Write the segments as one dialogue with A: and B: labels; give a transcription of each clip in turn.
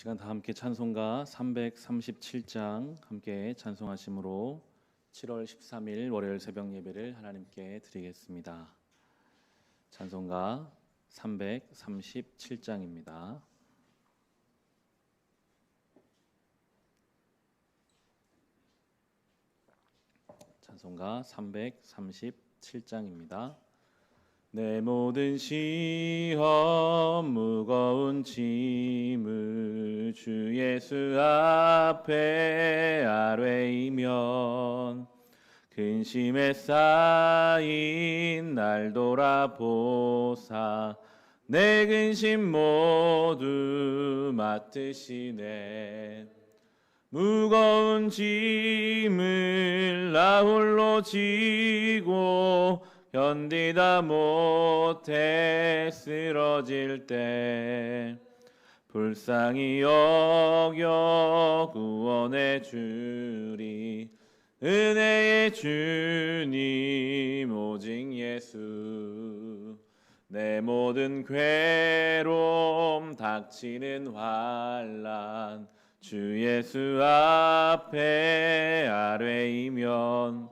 A: 시간 다 함께 찬송가 337장 함께 찬송하심으로 7월 13일 월요일 새벽 예배를 하나님께 드리겠습니다. 찬송가 337장입니다. 찬송가 337장입니다. 내 모든 시험 무거운 짐을 주 예수 앞에 아뢰이면 근심에 쌓인 날 돌아보사 내 근심 모두 맡으시네. 무거운 짐을 나 홀로 지고 견디다 못해 쓰러질 때 불쌍히 여겨 구원해 주리. 은혜의 주님 오직 예수. 내 모든 괴로움 닥치는 환난 주 예수 앞에 아뢰이면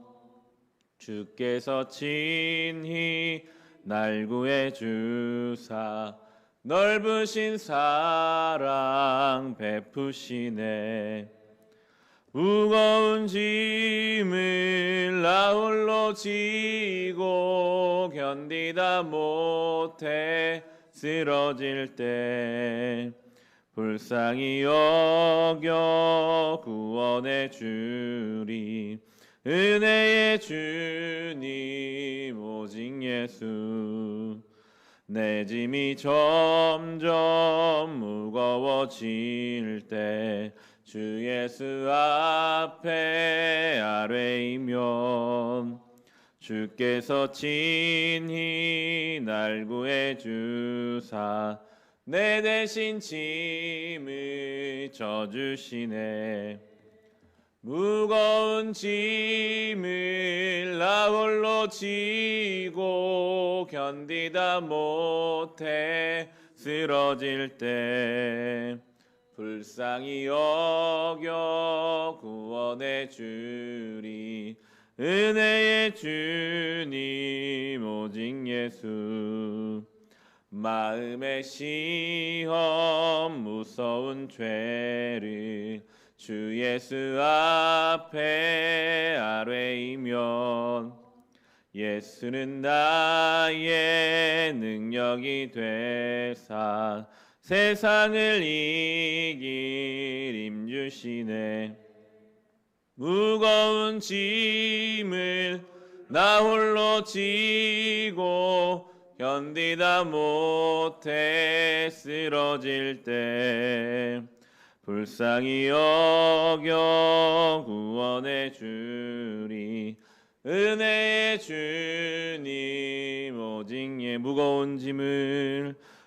A: 주께서 친히 날 구해 주사 넓으신 사랑 베푸시네. 무거운 짐을 나 홀로 지고 견디다 못해 쓰러질 때 불쌍히 여겨 구원해 주리. 은혜의 주님 오직 예수. 내 짐이 점점 무거워질 때 주 예수 앞에 아뢰이면 주께서 친히 날 구해 주사 내 대신 짐을 져주시네. 무거운 짐을 나 홀로 지고 견디다 못해 쓰러질 때 불쌍히 여겨 구원해 주리. 은혜의 주님 오직 예수. 마음의 시험 무서운 죄를 주 예수 앞에 아뢰이면 예수는 나의 능력이 되사 세상을 이길 힘 주시네. 무거운 짐을 나 홀로 지고 견디다 못해 쓰러질 때 불쌍히 여겨 구원해 주리. 은혜의 주님 오직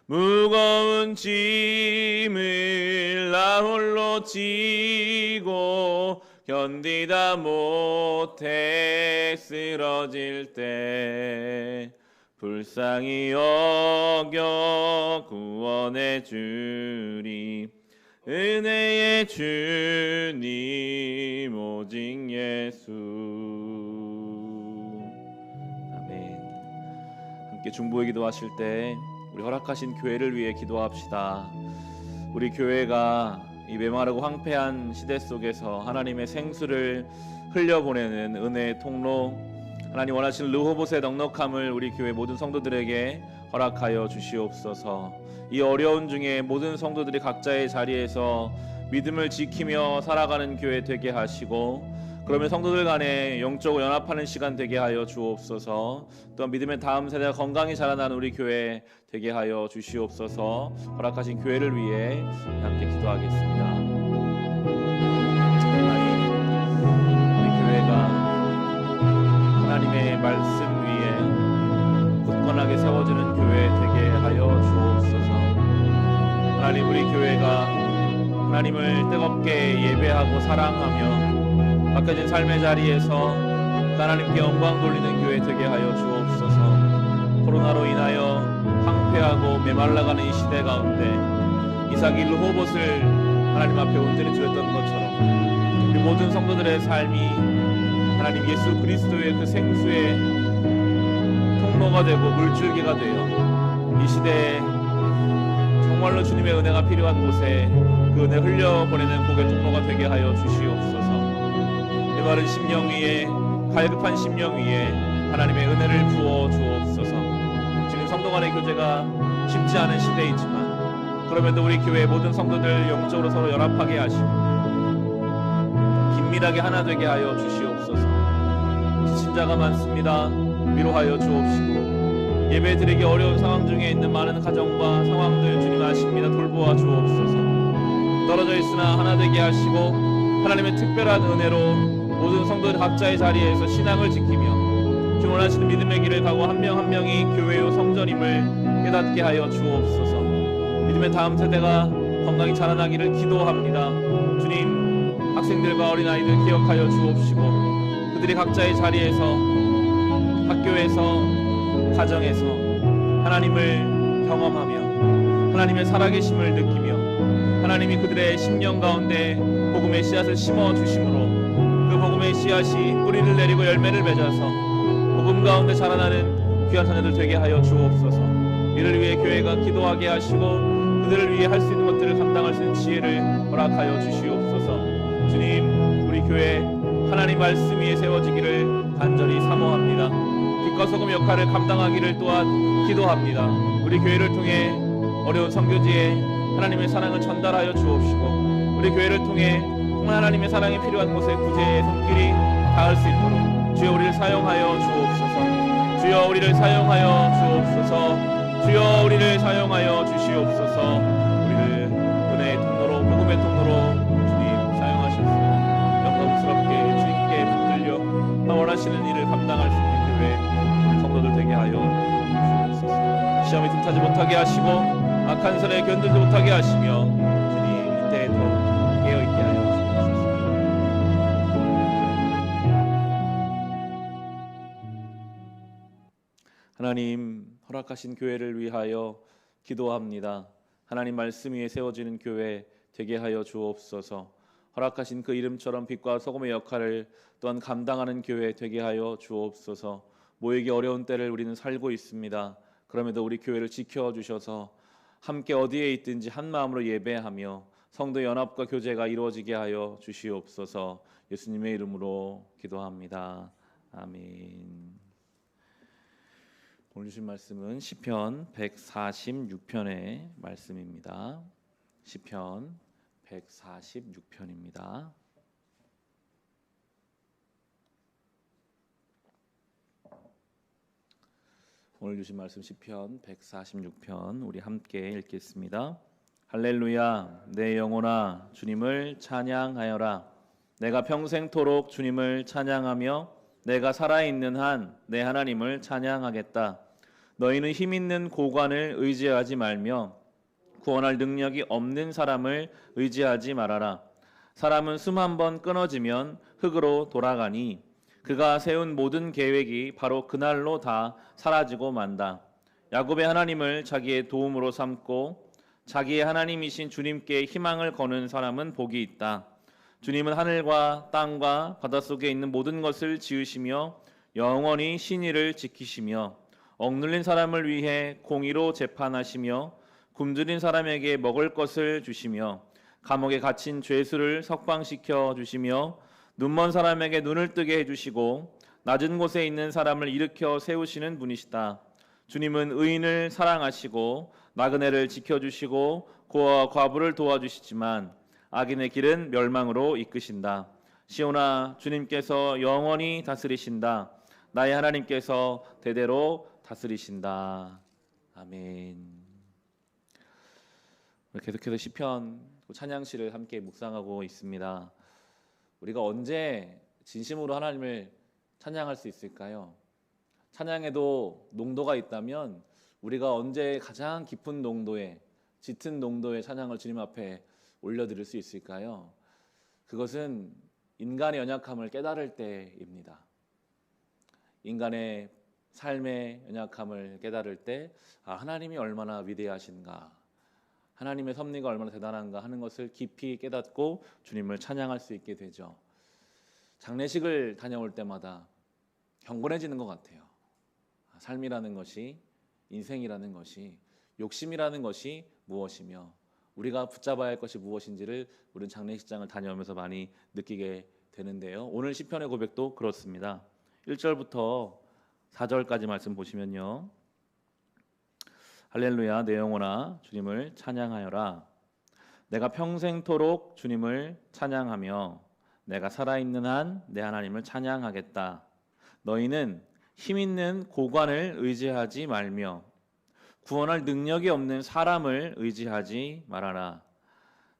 A: 무거운 짐을 나 홀로 지고 견디다 못해 쓰러질 때 불쌍히 여겨 구원해 주리. 은혜의 주님 오직 예수. 아멘. 함께 중보의 기도하실 때 우리 허락하신 교회를 위해 기도합시다. 우리 교회가 이 메마르고 황폐한 시대 속에서 하나님의 생수를 흘려보내는 은혜의 통로, 하나님 원하시는 르호봇의 넉넉함을 우리 교회 모든 성도들에게 허락하여 주시옵소서. 이 어려운 중에 모든 성도들이 각자의 자리에서 믿음을 지키며 살아가는 교회 되게 하시고, 그러면 성도들 간에 영적으로 연합하는 시간 되게 하여 주옵소서. 또한 믿음의 다음 세대가 건강히 자라나는 우리 교회 되게 하여 주시옵소서. 허락하신 교회를 위해 함께 기도하겠습니다. 우리 교회가 하나님의 말씀 위에 굳건하게 세워지는 교회 되게 하여 주옵소서. 하나님, 우리 교회가 하나님을 뜨겁게 예배하고 사랑하며 바뀌어진 삶의 자리에서 하나님께 영광 돌리는 교회 되게 하여 주옵소서. 코로나로 인하여 황폐하고 메말라가는 이 시대 가운데 이삭이 르호봇을 하나님 앞에 온전히 드렸던 것처럼 우리 모든 성도들의 삶이 하나님 예수 그리스도의 그 생수의 통로가 되고 물줄기가 되어 이 시대에 정말로 주님의 은혜가 필요한 곳에 그 은혜 흘려보내는 복의 통로가 되게 하여 주시옵소서. 메마른 심령 위에, 갈급한 심령 위에 하나님의 은혜를 부어 주옵소서. 지금 성도 간의 교제가 쉽지 않은 시대이지만 그럼에도 우리 교회 모든 성도들 영적으로 서로 연합하게 하시고 긴밀하게 하나 되게 하여 주시옵소서. 지친 자가 많습니다. 위로하여 주옵시고 예배 드리기 어려운 상황 중에 있는 많은 가정과 상황들 주님 아십니다. 돌보아 주옵소서. 떨어져 있으나 하나 되게 하시고 하나님의 특별한 은혜로 모든 성도들 각자의 자리에서 신앙을 지키며 주 원하시는 믿음의 길을 가고 한 명 한 명이 교회요 성전임을 깨닫게 하여 주옵소서. 믿음의 다음 세대가 건강히 자라나기를 기도합니다. 주님, 학생들과 어린아이들 기억하여 주옵시고 그들이 각자의 자리에서 학교에서 가정에서 하나님을 경험하며 하나님의 살아계심을 느끼며 하나님이 그들의 심령 가운데 복음의 씨앗을 심어주심으로 그 복음의 씨앗이 뿌리를 내리고 열매를 맺어서 복음 가운데 자라나는 귀한 자녀들 되게 하여 주옵소서. 이를 위해 교회가 기도하게 하시고 그들을 위해 할 수 있는 것들을 감당할 수 있는 지혜를 허락하여 주시옵소서. 주님, 우리 교회 하나님 말씀 위에 세워지기를 간절히 사모합니다. 빛과 소금 역할을 감당하기를 또한 기도합니다. 우리 교회를 통해 어려운 선교지에 하나님의 사랑을 전달하여 주옵시고 우리 교회를 통해 하나님의 사랑이 필요한 곳에 구제의 손길이 닿을 수 있도록 주여 우리를 사용하여 주옵소서. 주여 우리를 사용하여 주옵소서. 주여 우리를 사용하여 주시옵소서. 우리를 은혜의 통로로 복음의 통로로 주님 사용하셨으며 영광스럽게 주님께 붙들려 원하시는 일을 감당할 수 있는 교회 성도들 되게 하여 주옵소서. 시험이 틈타지 못하게 하시고 악한 선에 견디지 못하게 하시며 주님 이때에 더 깨어있게 하여 주옵소서. 하나님, 허락하신 교회를 위하여 기도합니다. 하나님 말씀 위에 세워지는 교회 되게 하여 주옵소서. 허락하신 그 이름처럼 빛과 소금의 역할을 또한 감당하는 교회 되게 하여 주옵소서. 모이기 어려운 때를 우리는 살고 있습니다. 그럼에도 우리 교회를 지켜주셔서 함께 어디에 있든지 한 마음으로 예배하며 성도 연합과 교제가 이루어지게 하여 주시옵소서. 예수님의 이름으로 기도합니다. 아멘. 오늘 주신 말씀은 시편 146편의 말씀입니다. 시편 146편입니다. 오늘 주신 말씀 시편 146편 우리 함께 읽겠습니다. 할렐루야, 내 영혼아 주님을 찬양하여라. 내가 평생토록 주님을 찬양하며 내가 살아있는 한 내 하나님을 찬양하겠다. 너희는 힘있는 고관을 의지하지 말며 구원할 능력이 없는 사람을 의지하지 말아라. 사람은 숨 한 번 끊어지면 흙으로 돌아가니 그가 세운 모든 계획이 바로 그날로 다 사라지고 만다. 야곱의 하나님을 자기의 도움으로 삼고 자기의 하나님이신 주님께 희망을 거는 사람은 복이 있다. 주님은 하늘과 땅과 바닷속에 있는 모든 것을 지으시며 영원히 신의를 지키시며 억눌린 사람을 위해 공의로 재판하시며 굶주린 사람에게 먹을 것을 주시며 감옥에 갇힌 죄수를 석방시켜 주시며 눈먼 사람에게 눈을 뜨게 해주시고 낮은 곳에 있는 사람을 일으켜 세우시는 분이시다. 주님은 의인을 사랑하시고 나그네를 지켜주시고 고아와 과부를 도와주시지만 악인의 길은 멸망으로 이끄신다. 시온아, 주님께서 영원히 다스리신다. 나의 하나님께서 대대로 다스리신다. 아멘. 계속해서 시편 찬양시를 함께 묵상하고 있습니다. 우리가 언제 진심으로 하나님을 찬양할 수 있을까요? 찬양에도 농도가 있다면 우리가 언제 가장 깊은 농도의 짙은 농도의 찬양을 주님 앞에 올려드릴 수 있을까요? 그것은 인간의 연약함을 깨달을 때입니다. 인간의 삶의 연약함을 깨달을 때 하나님이 얼마나 위대하신가, 하나님의 섭리가 얼마나 대단한가 하는 것을 깊이 깨닫고 주님을 찬양할 수 있게 되죠. 장례식을 다녀올 때마다 경건해지는 것 같아요. 삶이라는 것이, 인생이라는 것이, 욕심이라는 것이 무엇이며 우리가 붙잡아야 할 것이 무엇인지를 우리는 장례식장을 다녀오면서 많이 느끼게 되는데요. 오늘 시편의 고백도 그렇습니다. 1절부터 4절까지 말씀 보시면요. 할렐루야 내 영혼아 주님을 찬양하여라. 내가 평생토록 주님을 찬양하며 내가 살아있는 한 내 하나님을 찬양하겠다. 너희는 힘있는 고관을 의지하지 말며 구원할 능력이 없는 사람을 의지하지 말아라.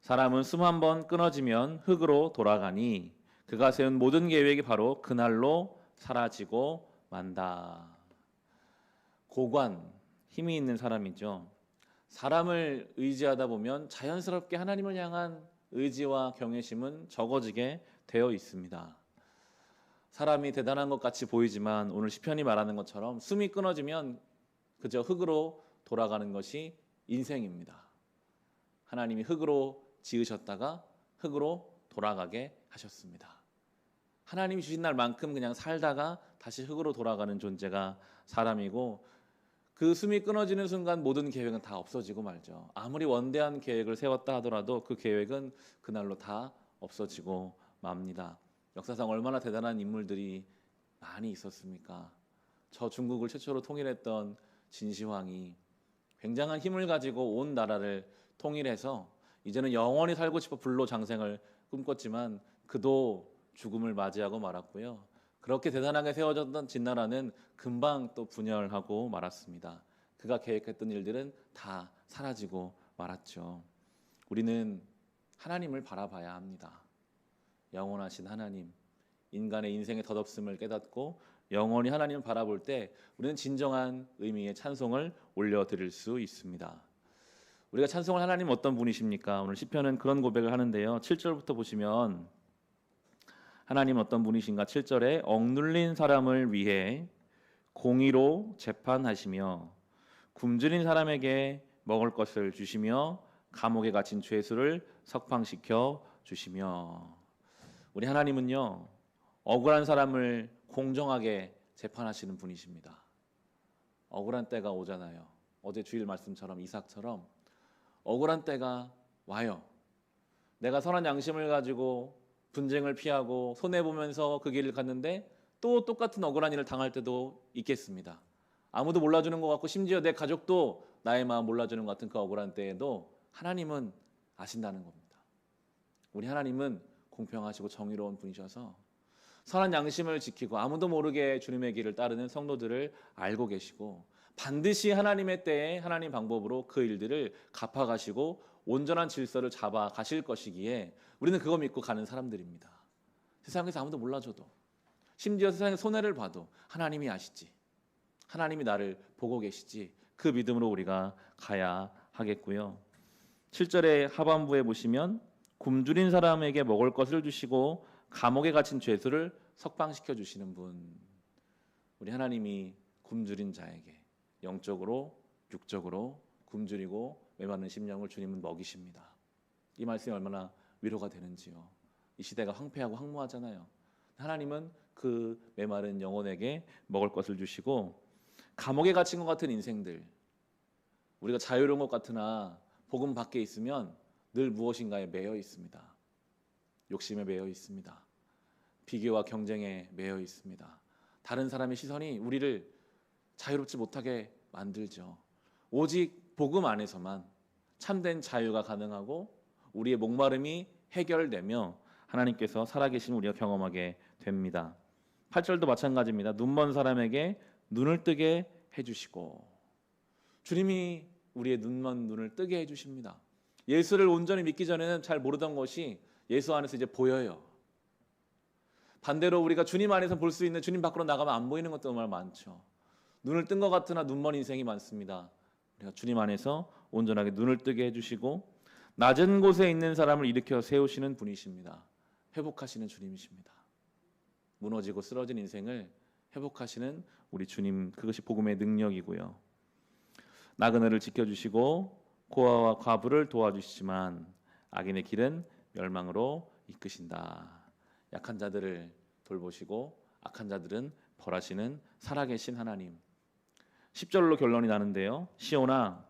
A: 사람은 숨 한 번 끊어지면 흙으로 돌아가니 그가 세운 모든 계획이 바로 그날로 사라지고 만다. 고관, 힘이 있는 사람이죠. 사람을 의지하다 보면 자연스럽게 하나님을 향한 의지와 경외심은 적어지게 되어 있습니다. 사람이 대단한 것 같이 보이지만 오늘 시편이 말하는 것처럼 숨이 끊어지면 그저 흙으로 돌아가는 것이 인생입니다. 하나님이 흙으로 지으셨다가 흙으로 돌아가게 하셨습니다. 하나님이 주신 날만큼 그냥 살다가 다시 흙으로 돌아가는 존재가 사람이고 그 숨이 끊어지는 순간 모든 계획은 다 없어지고 말죠. 아무리 원대한 계획을 세웠다 하더라도 그 계획은 그날로 다 없어지고 맙니다. 역사상 얼마나 대단한 인물들이 많이 있었습니까? 저 중국을 최초로 통일했던 진시황이 굉장한 힘을 가지고 온 나라를 통일해서 이제는 영원히 살고 싶어 불로장생을 꿈꿨지만 그도 죽음을 맞이하고 말았고요. 그렇게 대단하게 세워졌던 진나라는 금방 또 분열하고 말았습니다. 그가 계획했던 일들은 다 사라지고 말았죠. 우리는 하나님을 바라봐야 합니다. 영원하신 하나님, 인간의 인생의 덧없음을 깨닫고 영원히 하나님을 바라볼 때 우리는 진정한 의미의 찬송을 올려드릴 수 있습니다. 우리가 찬송을 하나님 어떤 분이십니까? 오늘 시편은 그런 고백을 하는데요. 7절부터 보시면 하나님 어떤 분이신가? 7절에 억눌린 사람을 위해 공의로 재판하시며 굶주린 사람에게 먹을 것을 주시며 감옥에 갇힌 죄수를 석방시켜 주시며. 우리 하나님은요, 억울한 사람을 공정하게 재판하시는 분이십니다. 억울한 때가 오잖아요. 어제 주일 말씀처럼 이삭처럼 억울한 때가 와요. 내가 선한 양심을 가지고 분쟁을 피하고 손해보면서 그 길을 갔는데 또 똑같은 억울한 일을 당할 때도 있겠습니다. 아무도 몰라주는 것 같고 심지어 내 가족도 나의 마음 몰라주는 것 같은 그 억울한 때에도 하나님은 아신다는 겁니다. 우리 하나님은 공평하시고 정의로운 분이셔서 선한 양심을 지키고 아무도 모르게 주님의 길을 따르는 성도들을 알고 계시고 반드시 하나님의 때에 하나님 방법으로 그 일들을 갚아가시고 온전한 질서를 잡아 가실 것이기에 우리는 그거 믿고 가는 사람들입니다. 세상에서 아무도 몰라줘도 심지어 세상에 손해를 봐도 하나님이 아시지, 하나님이 나를 보고 계시지, 그 믿음으로 우리가 가야 하겠고요. 7절의 하반부에 보시면 굶주린 사람에게 먹을 것을 주시고 감옥에 갇힌 죄수를 석방시켜 주시는 분. 우리 하나님이 굶주린 자에게 영적으로 육적으로 굶주리고 메마른 심령을 주님은 먹이십니다. 이 말씀이 얼마나 위로가 되는지요. 이 시대가 황폐하고 황무하잖아요. 하나님은 그 메마른 영혼에게 먹을 것을 주시고 감옥에 갇힌 것 같은 인생들, 우리가 자유로운 것 같으나 복음 밖에 있으면 늘 무엇인가에 매여 있습니다. 욕심에 매여 있습니다. 비교와 경쟁에 매여 있습니다. 다른 사람의 시선이 우리를 자유롭지 못하게 만들죠. 오직 복음 안에서만 참된 자유가 가능하고 우리의 목마름이 해결되며 하나님께서 살아계신 우리가 경험하게 됩니다. 8절도 마찬가지입니다. 눈먼 사람에게 눈을 뜨게 해주시고, 주님이 우리의 눈먼 눈을 뜨게 해주십니다. 예수를 온전히 믿기 전에는 잘 모르던 것이 예수 안에서 이제 보여요. 반대로 우리가 주님 안에서 볼 수 있는, 주님 밖으로 나가면 안 보이는 것도 정말 많죠. 눈을 뜬 것 같으나 눈먼 인생이 많습니다. 우리가 주님 안에서 온전하게 눈을 뜨게 해주시고 낮은 곳에 있는 사람을 일으켜 세우시는 분이십니다. 회복하시는 주님이십니다. 무너지고 쓰러진 인생을 회복하시는 우리 주님, 그것이 복음의 능력이고요. 나그네를 지켜주시고 고아와 과부를 도와주시지만 악인의 길은 멸망으로 이끄신다. 약한 자들을 돌보시고 악한 자들은 벌하시는 살아계신 하나님. 10절로 결론이 나는데요. 시온아,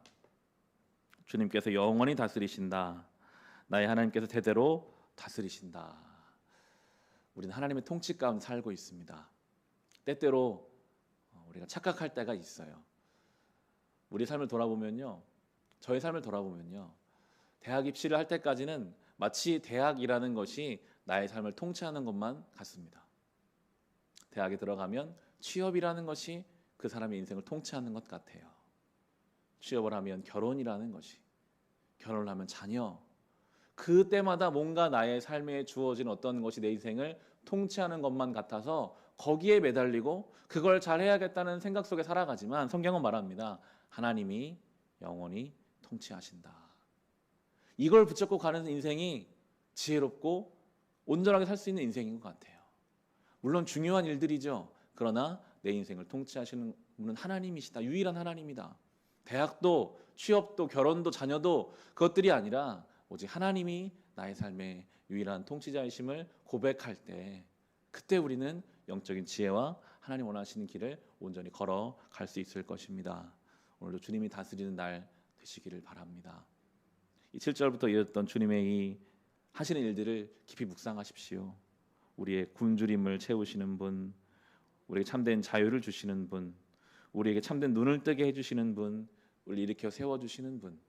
A: 주님께서 영원히 다스리신다. 나의 하나님께서 대대로 다스리신다. 우리는 하나님의 통치 가운데 살고 있습니다. 때때로 우리가 착각할 때가 있어요. 우리 삶을 돌아보면요, 저의 삶을 돌아보면요, 대학 입시를 할 때까지는 마치 대학이라는 것이 나의 삶을 통치하는 것만 같습니다. 대학에 들어가면 취업이라는 것이 그 사람의 인생을 통치하는 것 같아요. 취업을 하면 결혼이라는 것이, 결혼을 하면 자녀, 그때마다 뭔가 나의 삶에 주어진 어떤 것이 내 인생을 통치하는 것만 같아서 거기에 매달리고 그걸 잘해야겠다는 생각 속에 살아가지만 성경은 말합니다. 하나님이 영원히 통치하신다. 이걸 붙잡고 가는 인생이 지혜롭고 온전하게 살 수 있는 인생인 것 같아요. 물론 중요한 일들이죠. 그러나 내 인생을 통치하시는 분은 하나님이시다. 유일한 하나님이다. 대학도 취업도 결혼도 자녀도 그것들이 아니라 오직 하나님이 나의 삶의 유일한 통치자이심을 고백할 때, 그때 우리는 영적인 지혜와 하나님 원하시는 길을 온전히 걸어갈 수 있을 것입니다. 오늘도 주님이 다스리는 날 되시기를 바랍니다. 이 7절부터 이었던 주님의 이 하시는 일들을 깊이 묵상하십시오. 우리의 굶주림을 채우시는 분, 우리에게 참된 자유를 주시는 분, 우리에게 참된 눈을 뜨게 해주시는 분, 우리를 일으켜 세워주시는 분,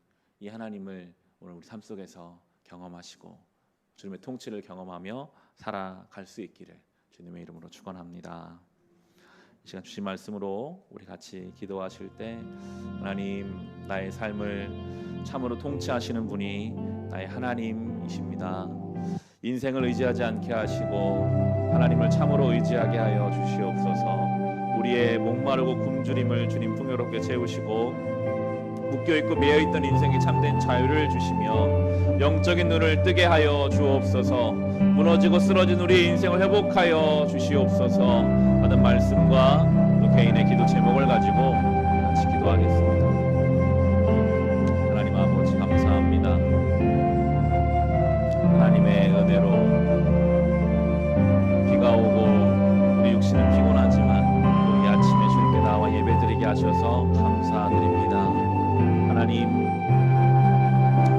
A: 이 하나님을 오늘 우리 삶 속에서 경험하시고 주님의 통치를 경험하며 살아갈 수 있기를 주님의 이름으로 축원합니다. 이 시간 주신 말씀으로 우리 같이 기도하실 때, 하나님, 나의 삶을 참으로 통치하시는 분이 나의 하나님이십니다. 인생을 의지하지 않게 하시고 하나님을 참으로 의지하게 하여 주시옵소서. 우리의 목마르고 굶주림을 주님 풍요롭게 채우시고 묶여있고 매여있던 인생에 참된 자유를 주시며 영적인 눈을 뜨게 하여 주옵소서. 무너지고 쓰러진 우리의 인생을 회복하여 주시옵소서 하는 말씀과 또 개인의 기도 제목을 가지고 같이 기도하겠습니다. 하나님 아버지 감사합니다. 하나님의 은혜로 비가 오고 우리 육신은 피곤하지만 또 이 아침에 주님께 나와 예배드리게 하셔서 감사드립니다.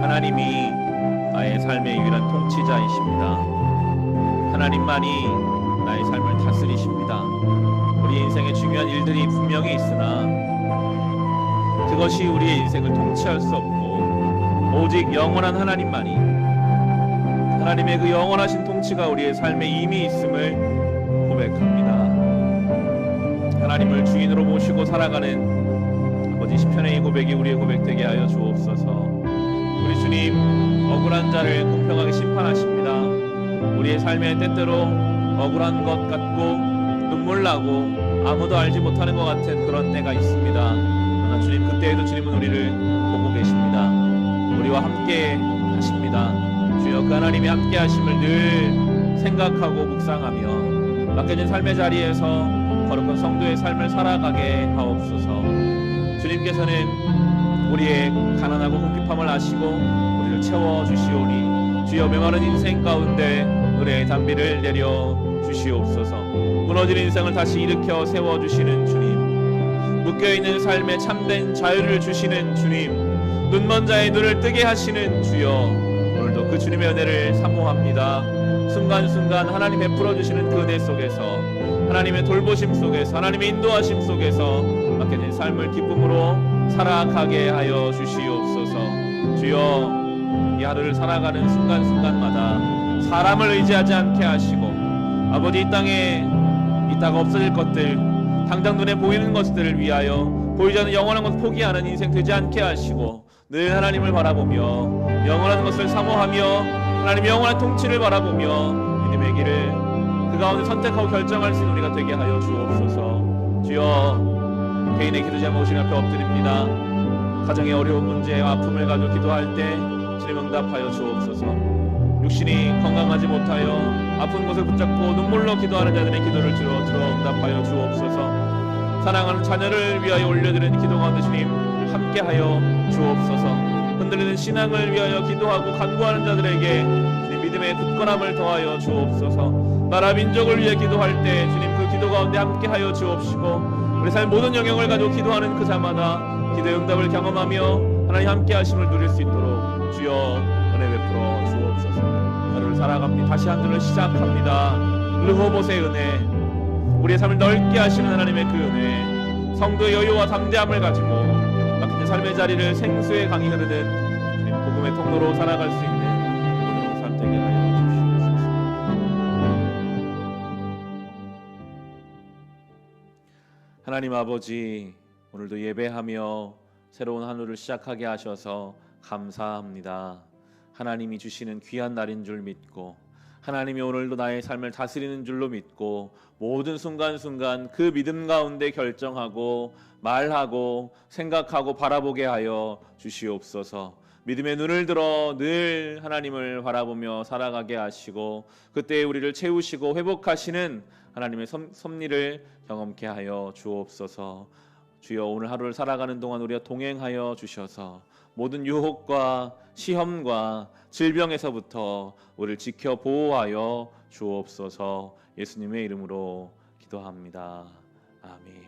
A: 하나님이 나의 삶의 유일한 통치자이십니다. 하나님만이 나의 삶을 다스리십니다. 우리 인생에 중요한 일들이 분명히 있으나 그것이 우리의 인생을 통치할 수 없고 오직 영원한 하나님만이, 하나님의 그 영원하신 통치가 우리의 삶에 이미 있음을 고백합니다. 하나님을 주인으로 모시고 살아가는 아버지 시편의 이 고백이 우리의 고백되게 하여 주옵소서. 우리 주님, 억울한 자를 공평하게 심판하십니다. 우리의 삶에 때때로 억울한 것 같고 눈물 나고 아무도 알지 못하는 것 같은 그런 때가 있습니다. 그러나 주님, 그때에도 주님은 우리를 보고 계십니다. 우리와 함께 하십니다. 주여, 그 하나님이 함께 하심을 늘 생각하고 묵상하며 맡겨진 삶의 자리에서 거룩한 성도의 삶을 살아가게 하옵소서. 주님께서는 우리의 가난하고 궁핍함을 아시고 우리를 채워주시오니 주여, 메마른 인생 가운데 은혜의 단비를 내려 주시옵소서. 무너진 인생을 다시 일으켜 세워주시는 주님, 묶여있는 삶에 참된 자유를 주시는 주님, 눈먼 자의 눈을 뜨게 하시는 주여, 오늘도 그 주님의 은혜를 사모합니다. 순간순간 하나님 베풀어 주시는 그 은혜 속에서, 하나님의 돌보심 속에서, 하나님의 인도하심 속에서 맡겨진 삶을 기쁨으로 살아가게 하여 주시옵소서. 주여, 이 하루를 살아가는 순간순간마다 사람을 의지하지 않게 하시고 아버지, 이 땅에 있다가 없어질 것들, 당장 눈에 보이는 것들을 위하여 보이지 않는 영원한 것을 포기하는 인생 되지 않게 하시고 늘 하나님을 바라보며 영원한 것을 사모하며 하나님의 영원한 통치를 바라보며 믿음의 길을 그 가운데 선택하고 결정할 수 있는 우리가 되게 하여 주옵소서. 주여, 개인의 기도 제목 주님 앞에 엎드립니다. 가정의 어려운 문제와 아픔을 가지고 기도할 때 주님 응답하여 주옵소서. 육신이 건강하지 못하여 아픈 곳을 붙잡고 눈물로 기도하는 자들의 기도를 들어 응답하여 주옵소서. 사랑하는 자녀를 위하여 올려드리는 기도 가운데 주님 함께하여 주옵소서. 흔들리는 신앙을 위하여 기도하고 간구하는 자들에게 주님 믿음의 굳건함을 더하여 주옵소서. 나라 민족을 위해 기도할 때 주님 그 기도 가운데 함께하여 주옵시고 우리 삶 모든 영역을 가지고 기도하는 그 자마다 기도의 응답을 경험하며 하나님 함께 하심을 누릴 수 있도록 주여 은혜 베풀어 주옵소서. 하루를 살아갑니다. 다시 한 주를 시작합니다. 르호봇의 은혜, 우리의 삶을 넓게 하시는 하나님의 그 은혜, 성도의 여유와 담대함을 가지고 막힌 삶의 자리를 생수의 강이 흐르는 주님 복음의 통로로 살아갈 수 있는 모든 삶 되게 하여 주시옵소서. 하나님 아버지, 오늘도 예배하며 새로운 한 주를 시작하게 하셔서 감사합니다. 하나님이 주시는 귀한 날인 줄 믿고 하나님이 오늘도 나의 삶을 다스리는 줄로 믿고 모든 순간순간 그 믿음 가운데 결정하고 말하고 생각하고 바라보게 하여 주시옵소서. 믿음의 눈을 들어 늘 하나님을 바라보며 살아가게 하시고 그때 우리를 채우시고 회복하시는 하나님의 섭리를 경험케 하여 주옵소서. 주여 오늘 하루를 살아가는 동안 우리와 동행하여 주셔서 모든 유혹과 시험과 질병에서부터 우리를 지켜 보호하여 주옵소서. 예수님의 이름으로 기도합니다. 아멘.